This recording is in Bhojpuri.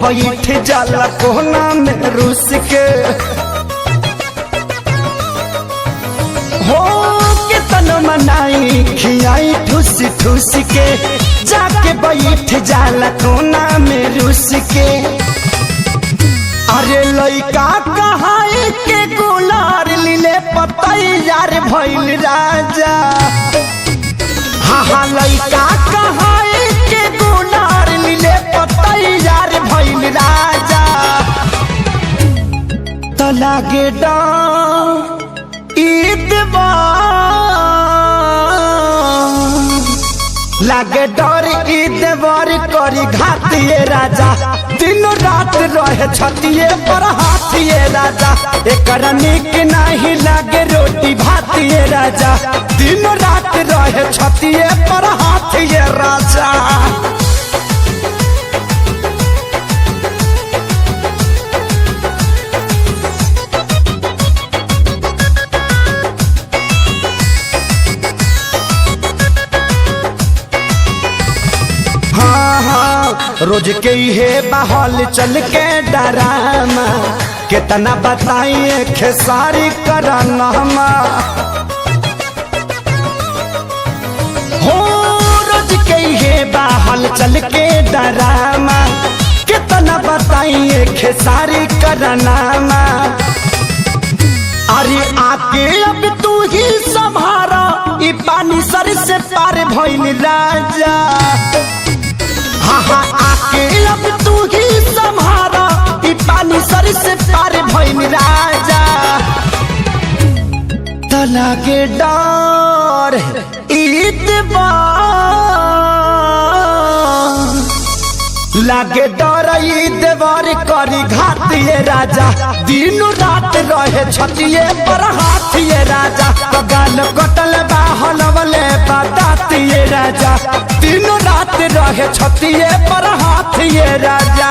बैठ जाला कोना में रूस के हो के तन मनाई खियाई ठूस ठूस के जाके बैठ जाला कोना में रूस के। अरे लइका कहाई के गुलार लीले पतैयार भइल राजा। हाँ लइका कहाई के गुलार लीले पतैयार भइल राजा। तो लागे ईद लागे डर ईद बर करी घातिए राजा। दिनों रात रहे छतिए पर हाथिए राजा। एक निक नहीं लागे रोटी भातिए राजा। दिनों रात रहे छतिए पर हाथिए राजा। रोज के हे बहल चल के डरामा कितना बताइए खेसारी करना हो। रोज के हे बहल चल के डरामा कितना बताइए खेसारी करना। अरे आके अब तू ही संभारा ई पानी सर से पार भइल राजा। हाँ आके अब तू ही संभारा ई पानी सर से पार भइल राजा। तो लागे डर ईद लागे डर ईद बर करी घातिए राजा। दिनों रात रहे छतिए पर हाथिए राजा। तो गाल कटल बाहल वाले बतातिए राजा। दिनों रात रहे छतिए पर हाथिए राजा।